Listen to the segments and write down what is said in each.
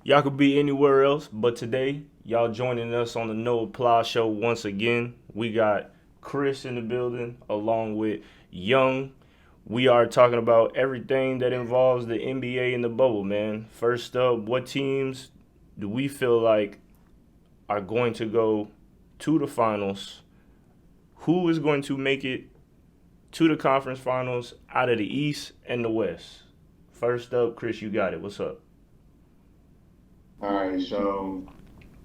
Y'all could be anywhere else, but today, y'all joining us on the No Applause show once again. We got Chris in the building along with Young. We are talking about everything that involves the NBA and the bubble, man. First up, what teams do we feel like are going to go to the finals? Who is going to make it to the conference finals out of the East and the West? First up, Chris, you got it. What's up? All right, so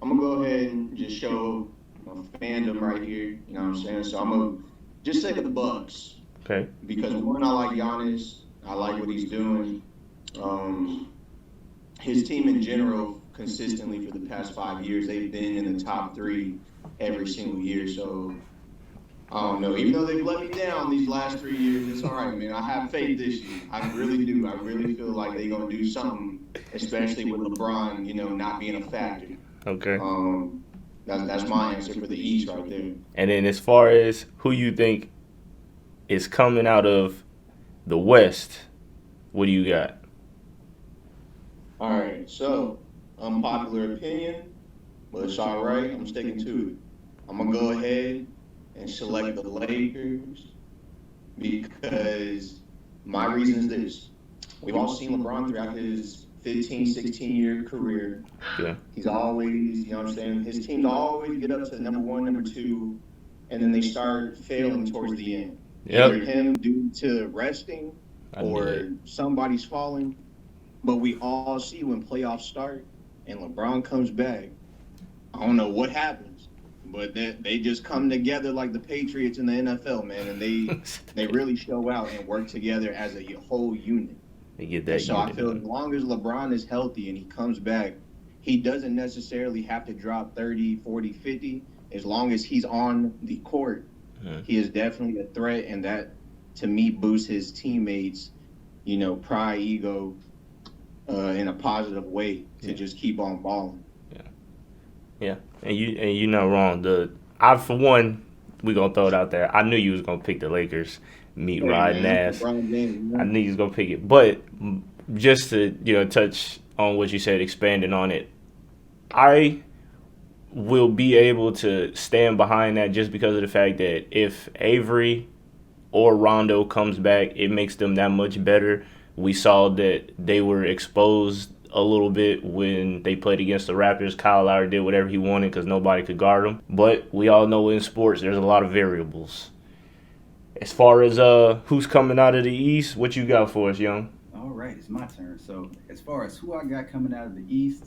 I'm gonna go ahead and just show fandom right here. You know what I'm saying? So I'm gonna just say the Bucks Okay. because one, I like Giannis. I like what he's doing. Um, his team in general, consistently for the past 5 years, they've been in the top three every single year. So I don't know. Even though they've let me down these last 3 years, it's all right, man. I have faith this year. I really do. I really feel like they're gonna do something, especially with LeBron, not being a factor. Okay. Um, that's my answer for the East right there. And then as far as who you think is coming out of the West, what do you got? All right, so unpopular opinion, but it's all right. I'm sticking to it. I'm gonna go ahead and select the Lakers because my reason is this. We've all seen LeBron throughout his 15, 16-year career. Yeah. He's always, you know what I'm saying? His teams always get up to number one, number two, and then they start failing towards the end. Either Yep. him due to resting I knew it. or somebody's falling. But we all see when playoffs start and LeBron comes back, I don't know what happens, but they just come together like the Patriots in the NFL, man, and they really show out and work together as a whole unit. They get And that so I unit feel as up. long as LeBron is healthy and he comes back, he doesn't necessarily have to drop 30, 40, 50. As long as he's on the court, Mhm. he is definitely a threat. And that, to me, boosts his teammates, pride, ego, in a positive way to Yeah. just keep on balling. Yeah. Yeah. And you not wrong. I for one, we gonna throw it out there. I knew you was gonna pick the Lakers, meat Hey, riding man, ass. LeBron James, I knew you was gonna pick it. But just to touch on what you said, expanding on it, I will be able to stand behind that just because of the fact that if Avery or Rondo comes back, it makes them that much better. We saw that they were exposed a little bit when they played against the Raptors. Kyle Lowry did whatever he wanted because nobody could guard him. But we all know in sports there's a lot of variables. As far as who's coming out of the East, what you got for us, Young? All right, it's my turn. So, as far as who I got coming out of the East,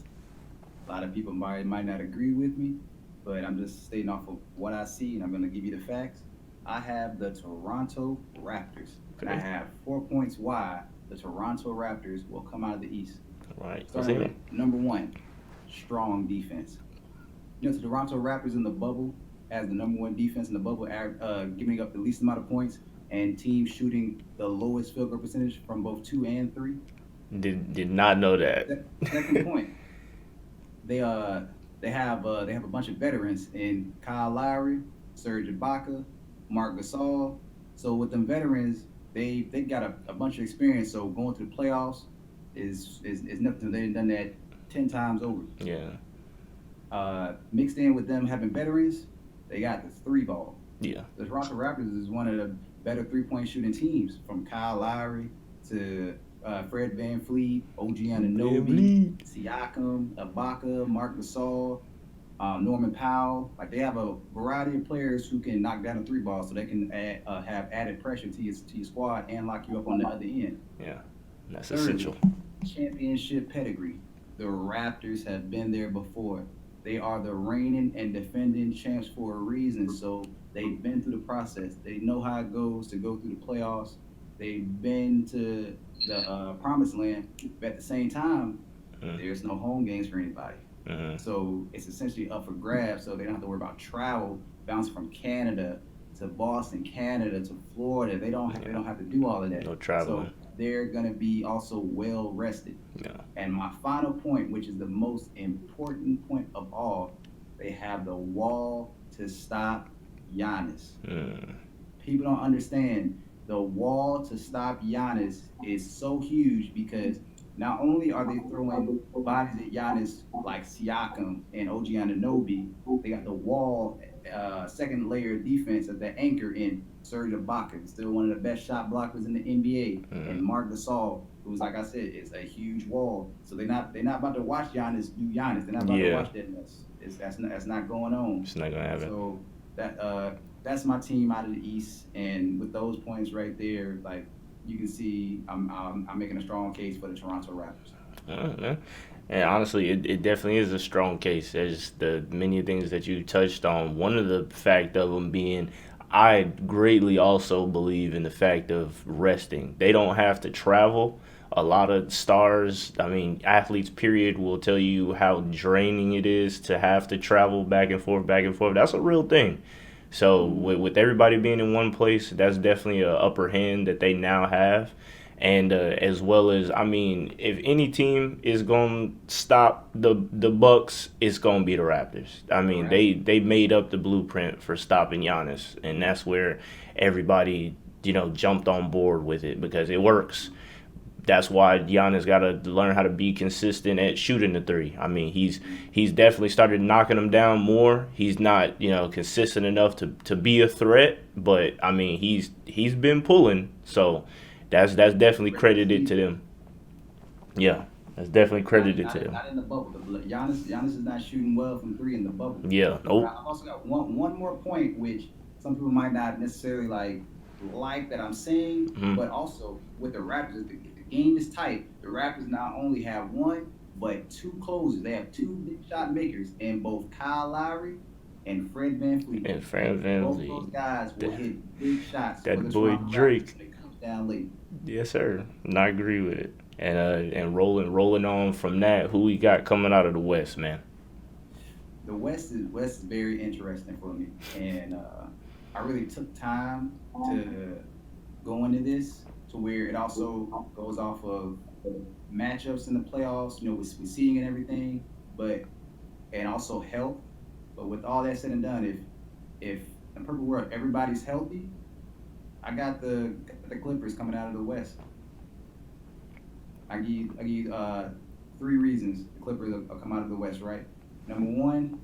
a lot of people might not agree with me, but I'm just stating off of what I see, and I'm going to give you the facts. I have the Toronto Raptors, and I Okay. have 4 points why the Toronto Raptors will come out of the East. All right. Let's Starting hear with it. number one, strong defense. The Toronto Raptors in the bubble as the number one defense in the bubble, giving up the least amount of points, and teams shooting the lowest field goal percentage from both two and three. Did not know that. Second point, they they have a bunch of veterans in Kyle Lowry, Serge Ibaka, Mark Gasol. So with them veterans, they got a bunch of experience. So going to the playoffs is nothing. They've done that 10 times over. Yeah. Mixed in with them having veterans, they got the three ball. Yeah. The Toronto Raptors is one of the better 3-point shooting teams, from Kyle Lowry to Fred Van Fleet, OG Anunoby, Siakam, Ibaka, Mark Gasol, Norman Powell. Like, they have a variety of players who can knock down a three ball, so they can have added pressure to your squad and lock you up on the other end. Yeah. That's Thirdly, essential. championship pedigree. The Raptors have been there before. They are the reigning and defending champs for a reason. So they've been through the process. They know how it goes to go through the playoffs. They've been to the promised land. But at the same time, there's no home games for anybody. Mhm. So it's essentially up for grabs. So they don't have to worry about travel, bounce from Canada to Boston, Canada to Florida. They don't have to do all of that. No traveling. So they're gonna be also well rested. Yeah. And my final point, which is the most important point of all, they have the wall to stop Giannis. Mm. People don't understand the wall to stop Giannis is so huge because not only are they throwing bodies at Giannis like Siakam and OG Anunoby, they got the wall, second layer of defense of the anchor in Serge Ibaka, still one of the best shot blockers in the NBA, and Marc Gasol, who's, like I said, is a huge wall. So they're not about to watch Giannis do Giannis. They're not about to Yeah, watch that mess. That's not going on. it's not gonna happen. So that's my team out of the East, and with those points right there, like you can see, I'm making a strong case for the Toronto Raptors. Yeah. And honestly, it definitely is a strong case. There's the many things that you touched on. One of the fact of them being, I greatly also believe in the fact of resting. They don't have to travel. A lot of stars, I mean, athletes, period, will tell you how draining it is to have to travel back and forth, back and forth. That's a real thing. So with everybody being in one place, that's definitely a upper hand that they now have. And as well as, I mean, if any team is going to stop the Bucks, it's going to be the Raptors. I mean, they made up the blueprint for stopping Giannis, and that's where everybody, jumped on board with it because it works. That's why Giannis got to learn how to be consistent at shooting the three. I mean, he's definitely started knocking them down more. He's not, consistent enough to be a threat, but I mean, he's been pulling. So that's definitely credited to them. Yeah, that's definitely credited to them. Not in the bubble. Giannis is not shooting well from three in the bubble. Yeah, nope. I've also got one more point, which some people might not necessarily like that I'm saying, but also with the Raptors, the game is tight. The Raptors not only have one, but two closers. They have two big shot makers in both Kyle Lowry and Fred VanVleet. And Fred VanVleet. Both those guys will hit big shots. That boy Drake. When it comes down late. Yes, sir. And I agree with it. And rolling on from that, who we got coming out of the West, man? The West is very interesting for me, and I really took time to go into this to where it also goes off of matchups in the playoffs, with seeding and everything, and also health. But with all that said and done, if in the perfect world everybody's healthy, I got the Clippers coming out of the West. I give you 3 reasons the Clippers will come out of the West, right? Number one,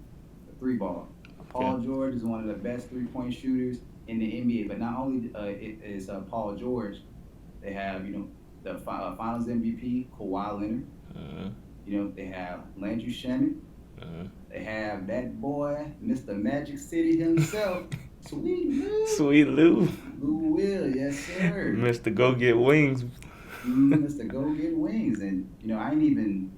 the 3-ball. Paul George is one of the best 3-point shooters in the NBA. But not only is Paul George, they have the Finals MVP Kawhi Leonard. They have Landry Shamet. They have that boy, Mr. Magic City himself, Sweet Lou. Sweet Lou. Lou Will, yes sir. Mr. Go Get Wings. Mr. Go Get Wings, and I ain't even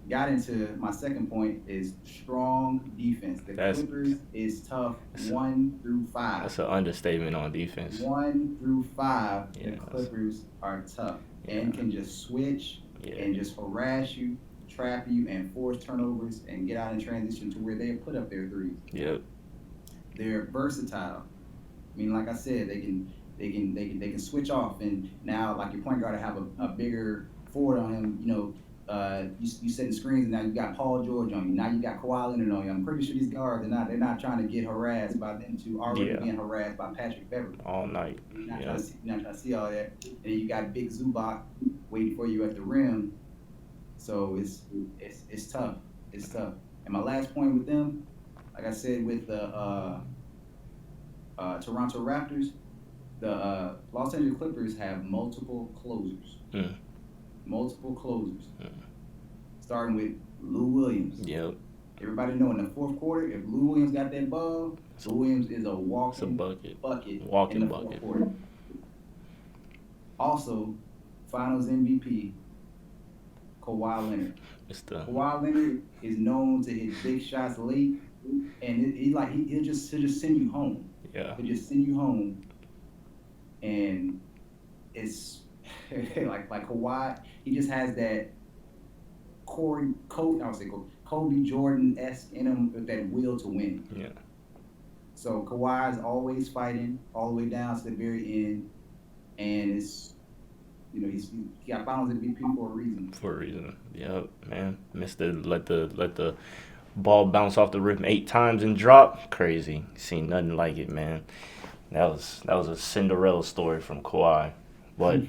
got into my second point is strong defense. The Clippers is tough 1 through 5. That's an understatement on defense. 1 through 5, the Clippers are tough and can just switch and just harass you, trap you, and force turnovers and get out in transition to where they put up their threes. Yep. They're versatile. I mean, like I said, they can switch off, and now like your point guard to have a bigger forward on him. You setting screens, and now you got Paul George on you. Now you got Kawhi Leonard on you. I'm pretty sure these guards they're not trying to get harassed by them two already being harassed by Patrick Beverley all night. You're not trying to see all that. And then you got Big Zubac waiting for you at the rim. So it's tough. It's tough. And my last point with them, like I said with the Toronto Raptors, the Los Angeles Clippers have multiple closers. Multiple closers. Starting with Lou Williams. Yep. Everybody know in the fourth quarter, if Lou Williams got that ball, Lou Williams is a walking bucket in the fourth quarter. Also, Finals MVP, Kawhi Leonard. Kawhi Leonard is known to hit big shots late, and he'll just send you home. Yeah. He'll just send you home, and it's like Kawhi. He just has that Kobe Jordan-esque in him with that will to win. Yeah. So Kawhi is always fighting all the way down to the very end, and it's he got Finals MVP for a reason. For a reason. Yep, man. Let the ball bounce off the rim 8 times and drop. Crazy. Seen nothing like it, man. That was a Cinderella story from Kawhi. But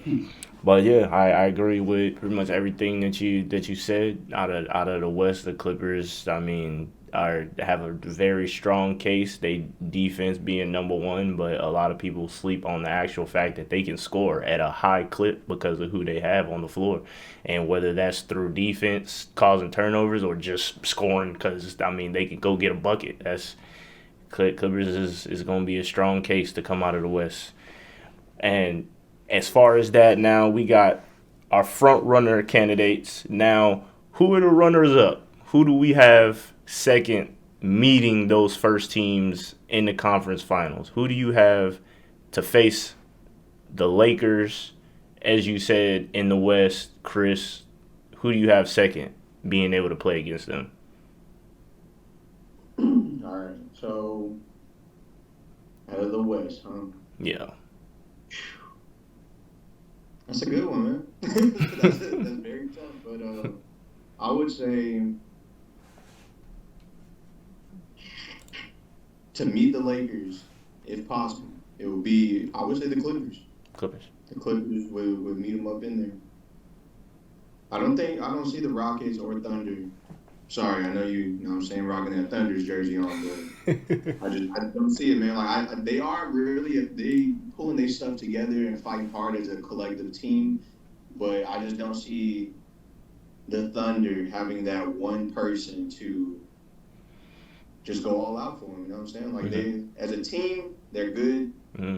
But yeah, I agree with pretty much everything that you said. Out of the West, the Clippers, I mean, are have a very strong case. They defense being number one, but a lot of people sleep on the actual fact that they can score at a high clip because of who they have on the floor, and whether that's through defense causing turnovers or just scoring because I mean they can go get a bucket. That's Clippers is going to be a strong case to come out of the West. And as far as that, now we got our front runner candidates. Now, who are the runners up? Who do we have second meeting those first teams in the conference finals? Who do you have to face the Lakers, as you said, in the West, Chris? Who do you have second being able to play against them? All right. So out of the West, huh? Yeah. That's a good one, man. That's very tough. But I would say to meet the Lakers, if possible, it would be, I would say, the Clippers. Clippers. The Clippers would meet them up in there. I don't see the Rockets or Thunder. Sorry, I know what I'm saying, rocking that Thunder's jersey on, but I don't see it, man. Like they are really they pulling their stuff together and fighting hard as a collective team, but I just don't see the Thunder having that one person to just go all out for them. You know what I'm saying? Like they, as a team, they're good,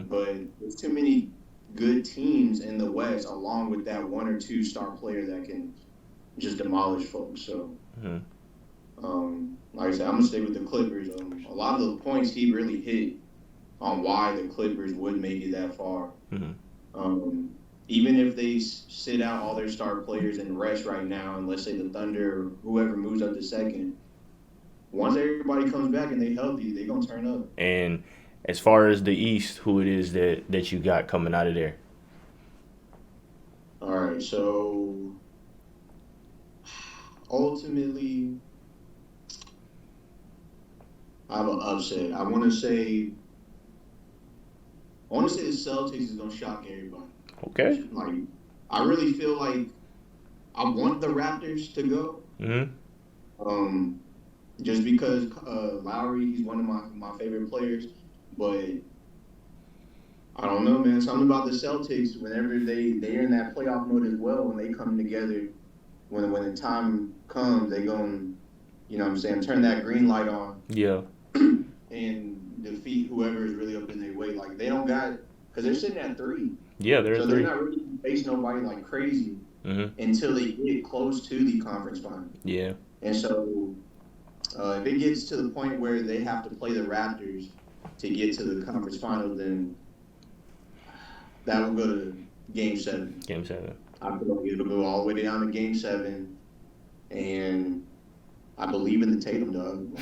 but there's too many good teams in the West, along with that one or two star player that can just demolish folks. So. Like I said, I'm gonna stay with the Clippers. A lot of the points he really hit on why the Clippers would make it that far. Even if they sit out all their star players and rest right now, and let's say the Thunder or whoever moves up to second, once everybody comes back and they healthy, they gonna turn up. And as far as the East, who it is that you got coming out of there? All right, so ultimately, I have an upset. I want to say the Celtics is gonna shock everybody. Okay. Like, I really feel like I want the Raptors to go. Just because Lowry, he's one of my favorite players, but I don't know, man. Something about the Celtics, whenever they're in that playoff mode as well, when they come together, when the time comes, they gonna, you know what I'm saying, turn that green light on. Yeah. And defeat whoever is really up in their way. Like, they don't got, because they're sitting at 3. Yeah, they're so 3. They're not really facing nobody like crazy until they get close to the conference final. Yeah. And so if it gets to the point where they have to play the Raptors to get to the conference final, then that will go to Game 7. Game 7. I feel like it'll go all the way down to Game 7, and I believe in the Tatum, dog.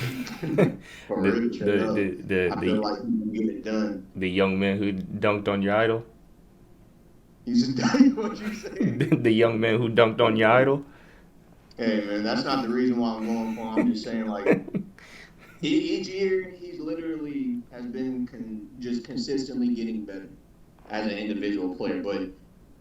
For real, I feel like he can get it done. The young man who dunked on your idol? He's a dunk, what you saying? The young man who dunked on your idol? Hey, man, that's not the reason why I'm going for him. I'm just saying, like, each year he's literally has been just consistently getting better as an individual player. But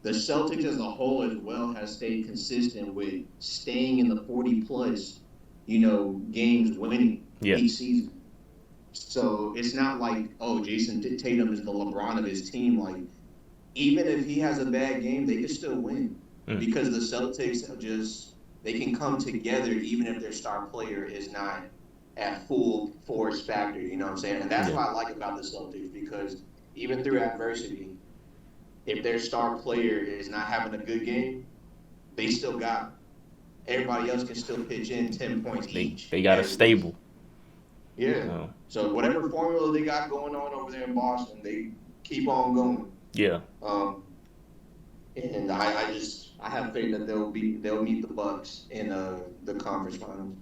the Celtics as a whole as well has stayed consistent with staying in the 40-plus games winning each season. So it's not like, oh, Jason Tatum is the LeBron of his team. Like, even if he has a bad game, they can still win because the Celtics they can come together even if their star player is not at full force factor. You know what I'm saying? And that's what I like about the Celtics, because even through adversity, if their star player is not having a good game, they still got everybody else can still pitch in 10 points each. They got a stable. Yeah. So whatever formula they got going on over there in Boston, they keep on going. Yeah. And I have faith that they'll meet the Bucks in the conference finals.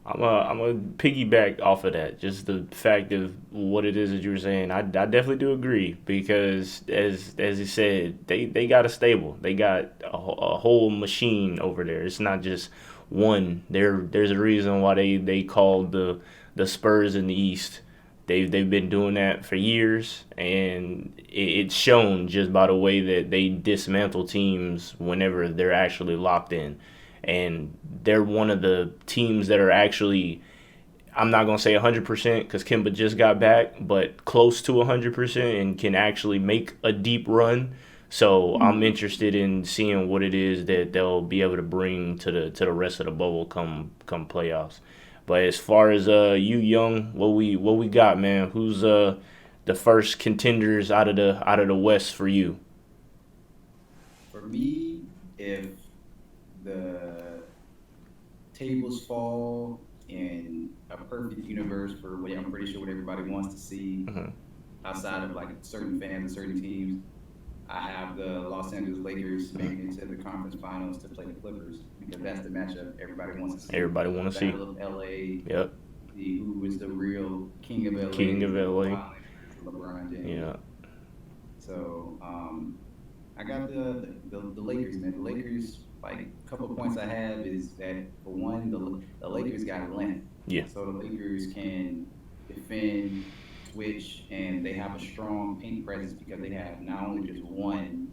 I'm a piggyback off of that. Just the fact of what it is that you were saying. I definitely do agree, because as you said, they got a stable. They got a whole machine over there. It's not just one. There's a reason why they called the Spurs in the East They've been doing that for years, and it's shown just by the way that they dismantle teams whenever they're actually locked in. And they're one of the teams that are actually, I'm not gonna say 100% because Kimba just got back, but close to 100% and can actually make a deep run. So I'm interested in seeing what it is that they'll be able to bring to the rest of the bubble come playoffs. But as far as you young, what we got, man? Who's the first contenders out of the West for you? For me, if the tables fall in a perfect universe for what I'm pretty sure what everybody wants to see Hmm. outside of like certain fans and certain teams, I have the Los Angeles Lakers making it to the conference finals to play the Clippers because that's the matchup everybody wants to see. Everybody want to see. Battle of LA, Yep. who is the real king of LA, King of LA. LeBron James. Yeah. So I got the Lakers, man. The Lakers, like a couple of points I have is that for one, the Lakers got length. Yeah. So the Lakers can defend, switch, and they have a strong paint presence because they have not only just one,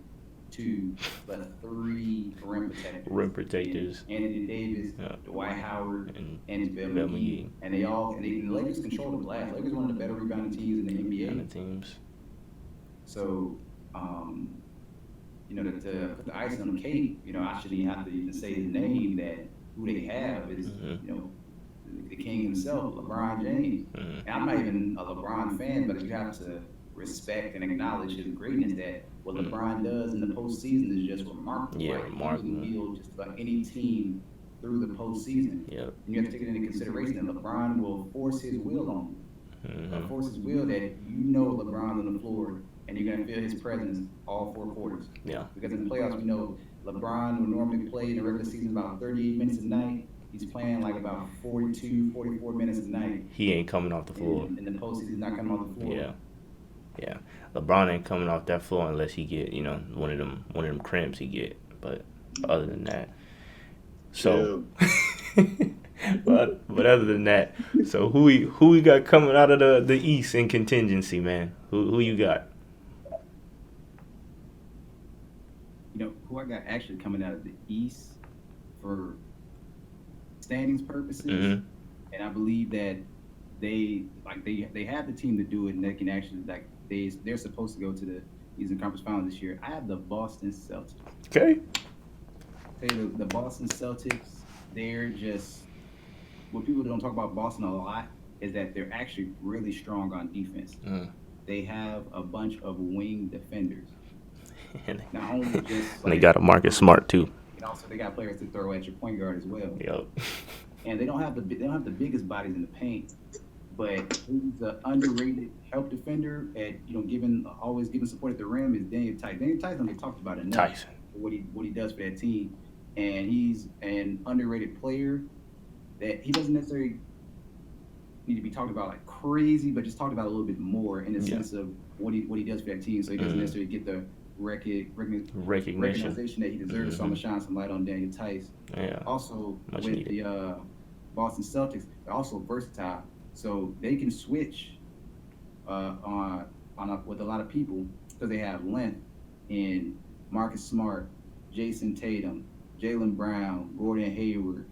two, but three rim protectors. Rim protectors. And Anthony Davis, Yeah. Dwight Howard, And and Bill Bill McGee. McGee. And the Lakers control the glass. Lakers one of the better rebounding teams in the NBA. Kind of teams. So, to put the icing on the cake, I shouldn't even have to even say his name. That who they have is, the king himself, LeBron James. Mhm. And I'm not even a LeBron fan, but you have to respect and acknowledge his greatness. That what LeBron does in the postseason is just remarkable. Yeah, Like, remarkable. He can build just about any team through the postseason. Yep. And you have to take it into consideration that LeBron will force his will on you. Mhm. Force his will that LeBron's on the floor and you're going to feel his presence all four quarters. Yeah. Because in the playoffs, we know LeBron will normally play in the regular season about 38 minutes a night. He's playing like about 42, 44 minutes a night. He ain't coming off the floor. In the postseason, he's not coming off the floor. Yeah. Yeah. LeBron ain't coming off that floor unless he get, one of them cramps he get. But other than that. So but other than that, so who we got coming out of the East in contingency, man? Who you got? Who I got actually coming out of the East for standings purposes, Mhm. and I believe that they have the team to do it, and they can actually they're supposed to go to the Eastern Conference Finals this year. I have the Boston Celtics. Okay. The Boston Celtics, they're just what people don't talk about Boston a lot is that they're actually really strong on defense. They have a bunch of wing defenders. And Not only just they got a Marcus Smart too. and also they got players to throw at your point guard as well. Yep. And they don't have the biggest bodies in the paint, but who's an underrated help defender at always giving support at the rim is Daniel Tyson. Daniel Tyson don't get talked about enough. Tyson. For what he does for that team, and he's an underrated player that he doesn't necessarily need to be talked about like crazy, but just talked about a little bit more in the sense of what he does for that team. So he doesn't necessarily get the recognition that he deserves. So I'm gonna shine some light on Daniel Tice. Yeah. Also Much with needed. the Boston Celtics, they're also versatile, so they can switch with a lot of people because they have length in Marcus Smart, Jason Tatum, Jaylen Brown, Gordon Hayward.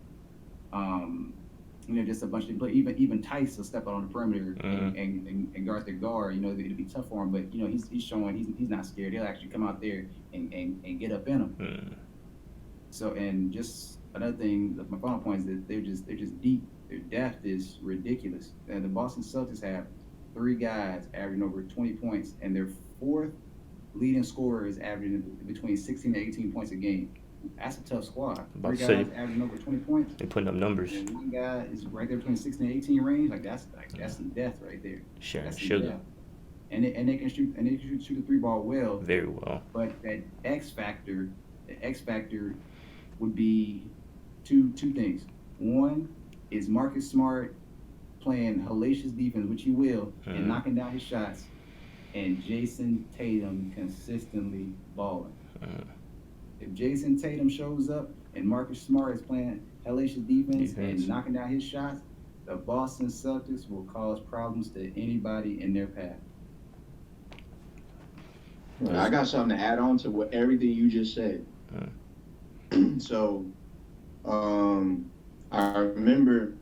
Just a bunch of people. Even Tice will step out on the perimeter and guard the guard. It'll be tough for him, but he's showing he's not scared. He'll actually come out there and get up in them. So, and just another thing, my final point is that they're just deep. Their depth is ridiculous. And the Boston Celtics have three guys averaging over 20 points, and their fourth leading scorer is averaging between 16 to 18 points a game. That's a tough squad. About Three to guys say, averaging over 20 points. they putting up numbers. And one guy is right there between 16 and 18 range. That's some death right there. Sharing That's some sugar. death. And they can shoot the three ball well. Very well. But the X factor would be two things. One is Marcus Smart playing hellacious defense, which he will, and knocking down his shots, and Jason Tatum consistently balling. If Jason Tatum shows up and Marcus Smart is playing hellacious defense and knocking down his shots, The Boston Celtics will cause problems to anybody in their path. I got something to add on to what everything you just said. So, I remember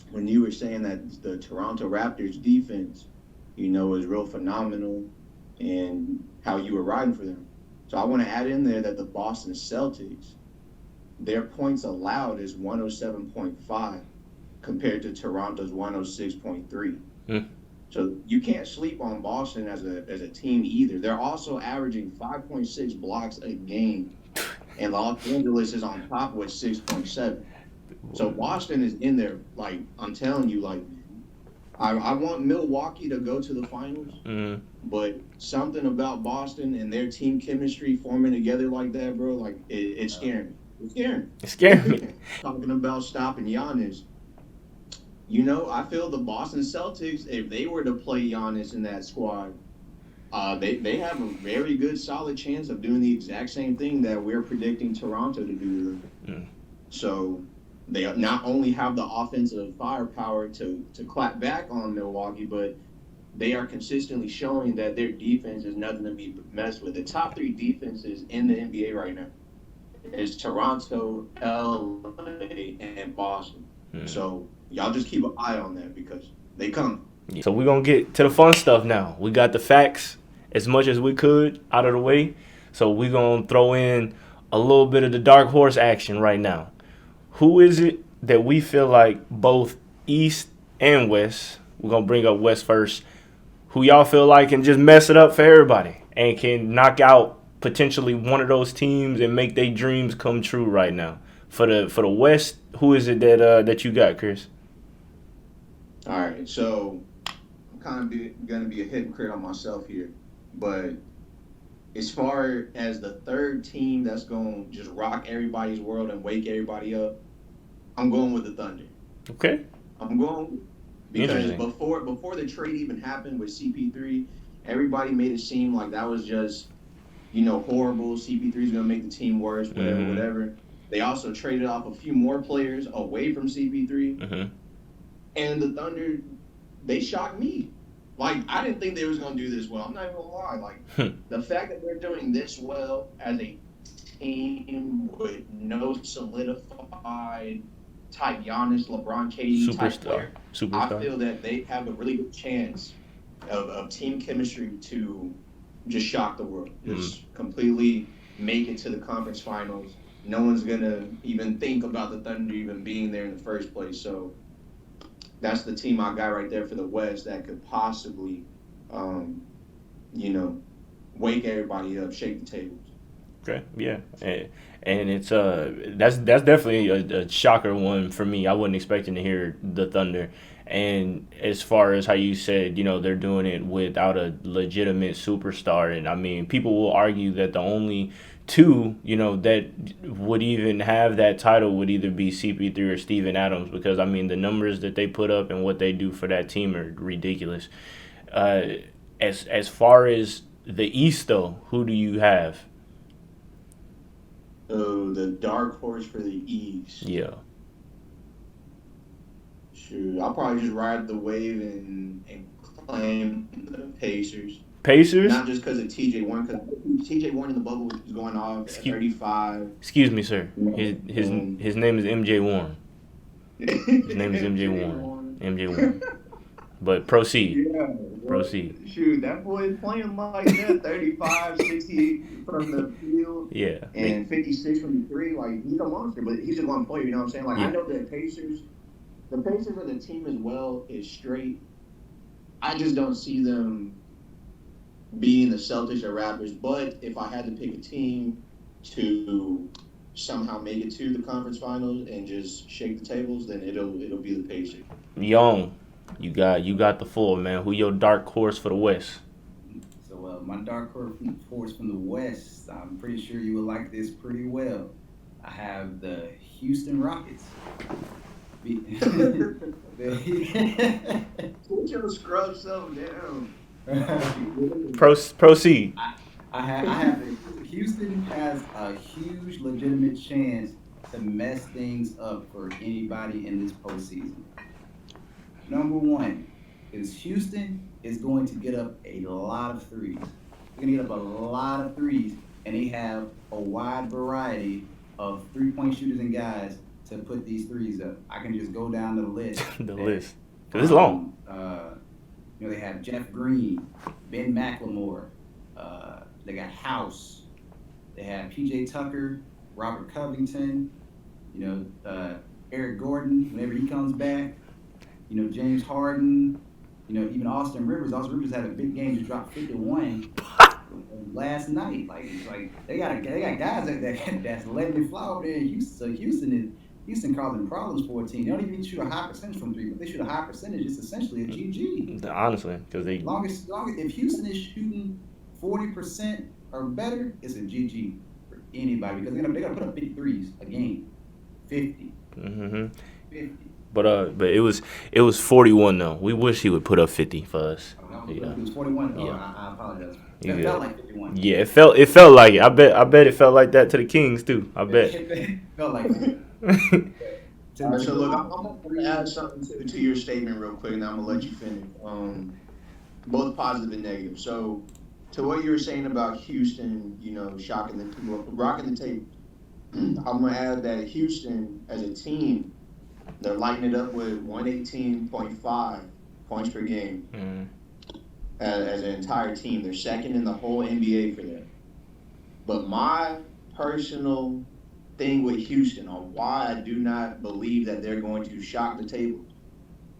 when you were saying that the Toronto Raptors defense, is real phenomenal, and how you were riding for them. So I want to add in there that the Boston Celtics, their points allowed is 107.5 compared to Toronto's 106.3. So you can't sleep on Boston as a team either. They're also averaging 5.6 blocks a game, and Los Angeles is on top with 6.7. So Boston is in there. Like, I'm telling you, like, I want Milwaukee to go to the finals, but something about Boston and their team chemistry forming together like that, bro, like, it's scaring me. It's scaring me. Talking about stopping Giannis. I feel the Boston Celtics, if they were to play Giannis in that squad, they have a very good, solid chance of doing the exact same thing that we're predicting Toronto to do. So they not only have the offensive firepower to clap back on Milwaukee, but they are consistently showing that their defense is nothing to be messed with. The top 3 defenses in the NBA right now is Toronto, LA, and Boston. So y'all just keep an eye on that because they come. So we're going to get to the fun stuff now. We got the facts as much as we could out of the way. So we're going to throw in a little bit of the dark horse action right now. Who is it that we feel like both East and West, we're going to bring up West first, who y'all feel like can just mess it up for everybody and can knock out potentially one of those teams and make their dreams come true right now? For the West, who is it that you got, Chris? All right, so I'm kind of going to be a hypocrite on myself here, but as far as the third team that's going to just rock everybody's world and wake everybody up, I'm going with the Thunder. Okay. I'm going because before the trade even happened with CP3, everybody made it seem like that was just, horrible. CP3 is going to make the team worse, whatever. They also traded off a few more players away from CP3. And the Thunder, they shocked me. Like, I didn't think they was going to do this well. I'm not even going to lie. Like, the fact that they're doing this well as a team with no solidified type Giannis, LeBron, KD type player, I feel that they have a really good chance of team chemistry to just shock the world. Just completely make it to the conference finals. No one's going to even think about the Thunder even being there in the first place. So that's the team I got right there for the West that could possibly, wake everybody up, shake the tables. Okay, yeah, and it's that's definitely a shocker one for me. I wasn't expecting to hear the Thunder. And as far as how you said, they're doing it without a legitimate superstar, and I mean, people will argue that the only 2, that would even have that title would either be CP3 or Steven Adams, because I mean the numbers that they put up and what they do for that team are ridiculous. As far as the East though, who do you have? Oh, the dark horse for the East. Yeah. Shoot, I'll probably just ride the wave and claim the Pacers. Pacers? Not just because of TJ Warren, because TJ Warren in the bubble was going off at 35. Excuse me, sir. His name is MJ Warren. His name is MJ Warren. MJ Warren. But proceed. Yeah. Proceed. Shoot, that boy is playing like that. 35, 68 from the field. Yeah. And 56 from the 3. Like, he's a monster, but he's just one player, you know what I'm saying? Like, I know that the Pacers are the team as well is straight. I just don't see them being the Celtics or Raptors. But if I had to pick a team to somehow make it to the conference finals and just shake the tables, then it'll be the Pacers. Young, you got the floor, man. Who your dark horse for the West? So my dark horse from the West, I'm pretty sure you would like this pretty well. I have the Houston Rockets. Put your scrub self down. Proceed. I have Houston has a huge legitimate chance to mess things up for anybody in this postseason. Number one is Houston is going to get up a lot of threes. They're going to get up a lot of threes, and they have a wide variety of 3-point shooters and guys to put these threes up. I can just go down the list. The list. Because it's long. They have Jeff Green, Ben McLemore. They got House. They have P.J. Tucker, Robert Covington. Eric Gordon whenever he comes back. James Harden. Even Austin Rivers. Austin Rivers had a big game. Just dropped 51 last night. Like they got guys that's letting it fly over there in Houston. So Houston causing problems for a team. They don't even shoot a high percentage from three, but they shoot a high percentage. It's essentially a GG. Honestly, because longest if Houston is shooting 40% or better, it's a GG for anybody because they're gonna put up 53s a game, 50. Mm-hmm. 50. But it was 41 though. We wish he would put up 50 for us. Yeah. It was 41. Oh, Yeah. I apologize. It felt like 51. Yeah, it felt like it. I bet it felt like that to the Kings too. I bet. It felt like it. All right, so look, I'm going to add something to your statement real quick, and I'm going to let you finish. Both positive and negative. So, to what you were saying about Houston, rocking the tape, I'm going to add that Houston, as a team, they're lighting it up with 118.5 points per game as an entire team. They're second in the whole NBA for that. But my personal thing with Houston on why I do not believe that they're going to shock the table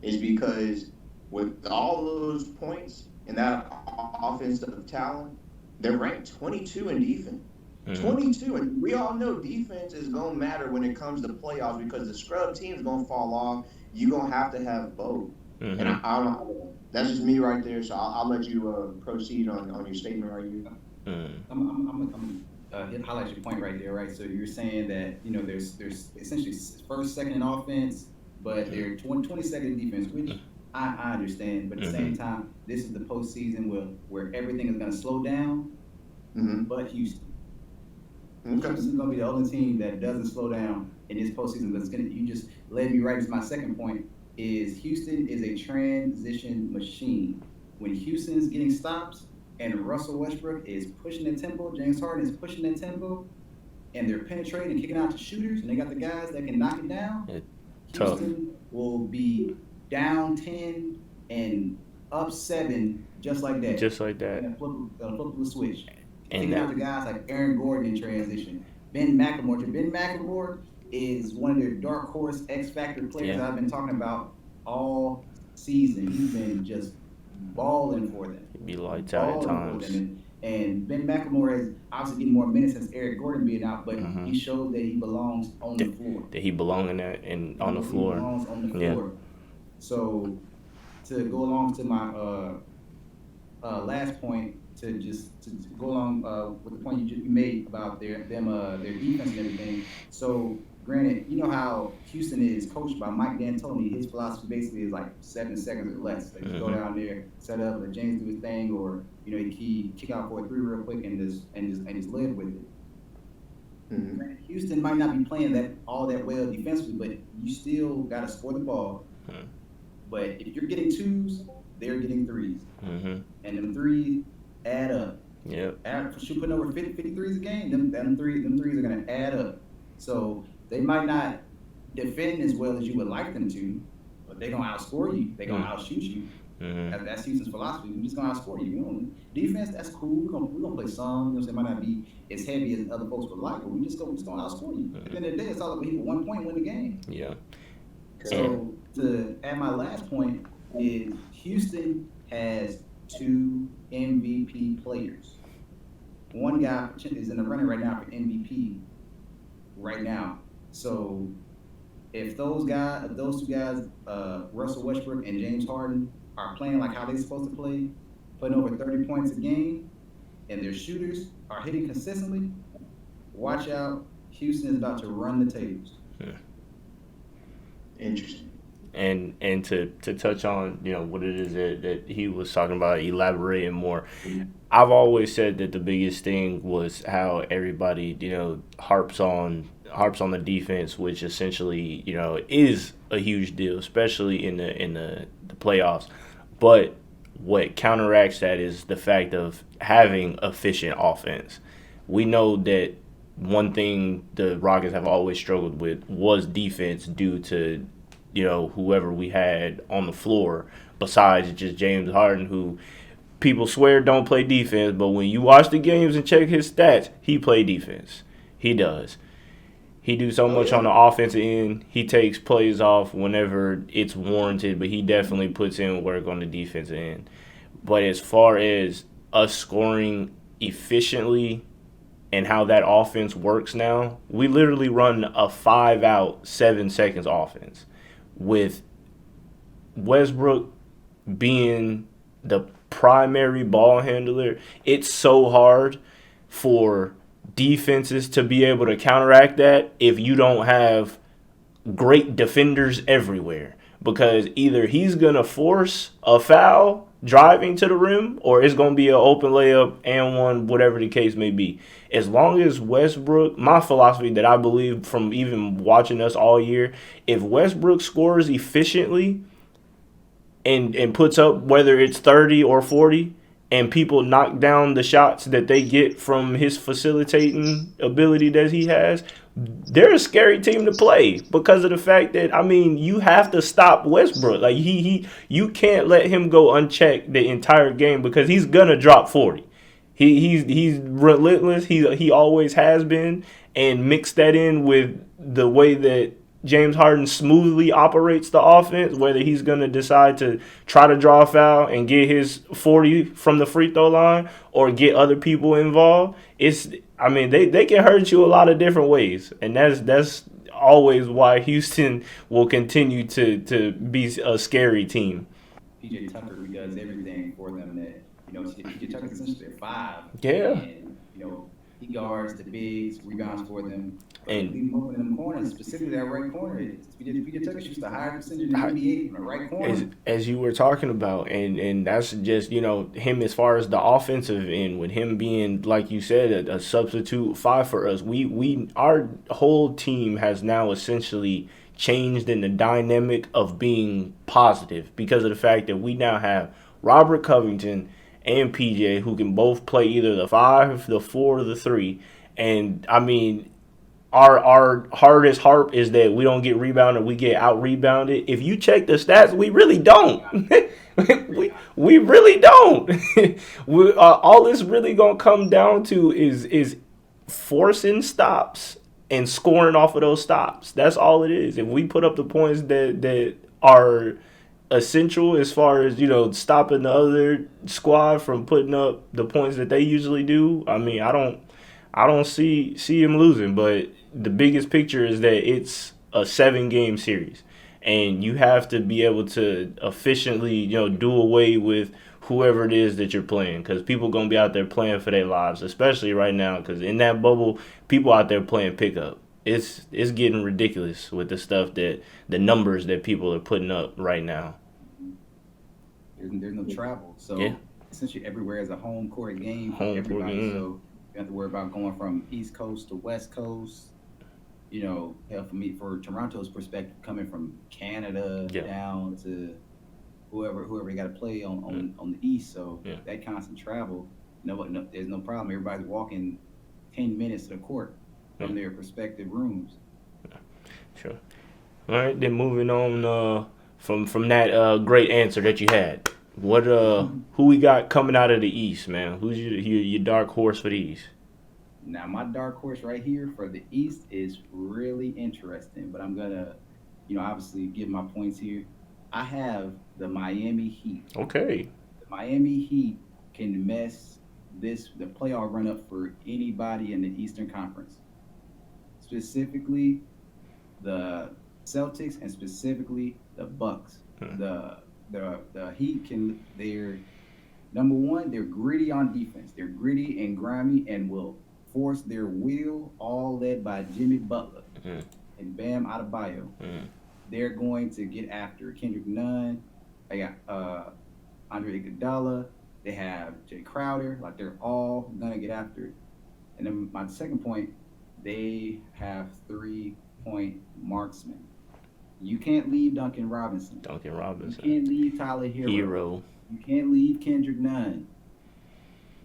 is because with all those points and that offensive talent, they're ranked 22 in defense. 22, and we all know defense is going to matter when it comes to playoffs because the scrub team is going to fall off. You're going to have to have both. And I don't. That's just me right there, so I'll let you proceed on your statement right here. I'm highlight your point right there, right? So you're saying that there's essentially first, second in offense, but they're 22nd in defense, which I understand. But at the same time, this is the postseason where everything is going to slow down. But Houston. Houston's going to be the only team that doesn't slow down in this postseason. But you just led me right to my second point. Is Houston is a transition machine. When Houston's getting stops and Russell Westbrook is pushing the tempo, James Harden is pushing the tempo, and they're penetrating and kicking out to shooters, and they got the guys that can knock it down, Houston will be down 10 and up 7 just like that. Just like that. And flip the switch. Kicking out the guys like Aaron Gordon in transition. Ben McLemore is one of their dark horse X Factor players I've been talking about all season. He's been just balling for them. He'd be lights out at times. And Ben McLemore is obviously getting more minutes since Eric Gordon being out, but he showed that he belongs on the floor. That he belongs on the floor. He belongs on the floor. So to go along to my last point, to go along with the point you made about their defense and everything. So granted, you know how Houston is coached by Mike D'Antoni. His philosophy basically is like 7 seconds or less. They just go down there, set up, let James do his thing, or he kick out for a 3 real quick and just live with it. Houston might not be playing all that well defensively, but you still got to score the ball. But if you're getting 2s, they're getting 3s, and them 3s add up. Shoot, putting over 53s a game, them threes are gonna add up. So they might not defend as well as you would like them to, but they're gonna outscore you. They're gonna outshoot you. That's Houston's philosophy. We're just gonna outscore you. Defense, that's cool. We're gonna play some. It might not be as heavy as other folks would like, but we're just gonna outscore you. At the end of the day, it's all about 1 point win the game. Yeah. So to add my last point is Houston has 2 MVP players. One guy is in the running right now for MVP right now. So if those 2 guys, Russell Westbrook and James Harden, are playing like how they're supposed to play, putting over 30 points a game, and their shooters are hitting consistently, watch out. Houston is about to run the tables. Interesting. And to touch on what it is that he was talking about, elaborating more. I've always said that the biggest thing was how everybody harps on harps on the defense, which essentially, is a huge deal, especially in the playoffs. But what counteracts that is the fact of having efficient offense. We know that one thing the Rockets have always struggled with was defense due to, whoever we had on the floor besides just James Harden, who people swear don't play defense, but when you watch the games and check his stats, he play defense. He does. He do so much on the offensive end. He takes plays off whenever it's warranted, but he definitely puts in work on the defensive end. But as far as us scoring efficiently and how that offense works now, we literally run a 5-out, 7 seconds offense with Westbrook being the primary ball handler. It's so hard for defenses to be able to counteract that if you don't have great defenders everywhere, because either he's going to force a foul driving to the rim or it's going to be an open layup and one, whatever the case may be. As long as Westbrook, my philosophy that I believe from even watching us all year, if Westbrook scores efficiently and puts up whether it's 30 or 40 and people knock down the shots that they get from his facilitating ability that he has, they're a scary team to play because of the fact that, you have to stop Westbrook. Like you can't let him go unchecked the entire game because he's gonna drop 40. He's relentless. He always has been, and mix that in with the way that James Harden smoothly operates the offense, whether he's going to decide to try to draw a foul and get his 40 from the free throw line or get other people involved. They can hurt you a lot of different ways, and that's always why Houston will continue to be a scary team. PJ Tucker, who does everything for them. That PJ Tucker's essentially their 5. Yeah. And he guards the bigs, rebounds for them, and leave them open in the corners, specifically that right corner. PJ Tucker shoots the highest percentage in the NBA from the right corner. As you were talking about, and that's just him as far as the offensive end, with him being, like you said, a substitute 5 for us. Our whole team has now essentially changed in the dynamic of being positive because of the fact that we now have Robert Covington and PJ who can both play either the 5, the 4, or the 3. And our hardest harp is that we don't get rebounded, we get out rebounded. If you check the stats, we really don't. we really don't. All it's really gonna come down to is forcing stops and scoring off of those stops. That's all it is. If we put up the points that are essential as far as stopping the other squad from putting up the points that they usually do, I don't see him losing. But the biggest picture is that it's a 7-game series, and you have to be able to efficiently do away with whoever it is that you're playing, because people gonna be out there playing for their lives, especially right now, because in that bubble people out there playing pickup. It's getting ridiculous with the stuff that the numbers that people are putting up right now. There's no travel, so yeah. Essentially everywhere is a home court game for Home everybody. court game. So you have to worry about going from East Coast to West Coast. For Toronto's perspective, coming from Canada down to whoever you got to play on the East. So that constant travel, there's no problem. Everybody's walking 10 minutes to the court from their respective rooms. Sure. All right, then moving on from that great answer that you had. What who we got coming out of the East, man? Who's your dark horse for the East? Now, my dark horse right here for the East is really interesting, but I'm gonna, obviously give my points here. I have the Miami Heat. Okay. The Miami Heat can mess the playoff run up for anybody in the Eastern Conference. Specifically, the Celtics and specifically the Bucks. The Heat they're number one, they're gritty on defense. They're gritty and grimy and will force their will, all led by Jimmy Butler and Bam Adebayo. They're going to get after Kendrick Nunn. They got Andre Iguodala. They have Jay Crowder. Like, they're all gonna get after it. And then my second point, They have 3-point marksmen. You can't leave Duncan Robinson. Duncan You Robinson. can't leave Tyler Hero. You can't leave Kendrick Nunn.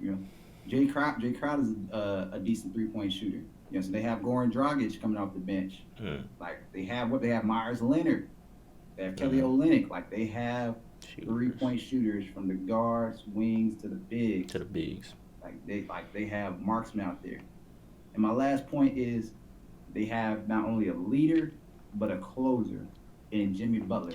You know, Jay Crowder is a decent 3-point shooter. You know, so they have Goran Dragic coming off the bench. Like they have Myers Leonard. They have Kelly Olynyk. Like they have 3-point shooters from the guards, wings to the bigs. Like they have marksmen out there. And my last point is they have not only a leader but a closer in Jimmy Butler.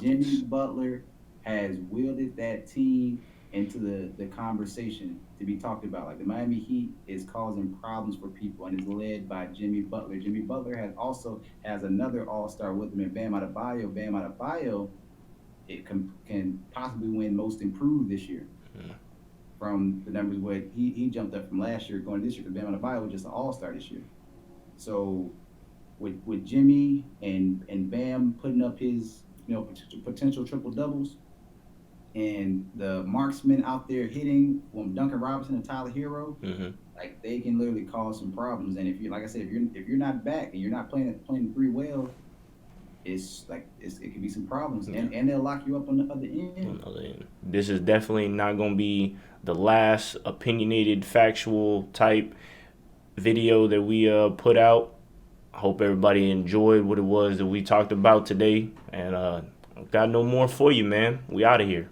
Jimmy Butler has wielded that team into the conversation to be talked about. Like the Miami Heat is causing problems for people and is led by Jimmy Butler. Jimmy Butler has another all-star with him in Bam Adebayo. Bam Adebayo can possibly win Most Improved this year. From the numbers what he jumped up from last year going this year, because Bam Adebayo was just an all-star this year. So with Jimmy and Bam putting up his potential triple doubles, and the marksmen out there hitting Duncan Robinson and Tyler Hero, like they can literally cause some problems. And if you're not back and you're not playing the three well, it could be some problems, and they'll lock you up on the other end. This is definitely not going to be the last opinionated, factual type video that we put out. I hope everybody enjoyed what it was that we talked about today, and I've got no more for you, man. We out of here.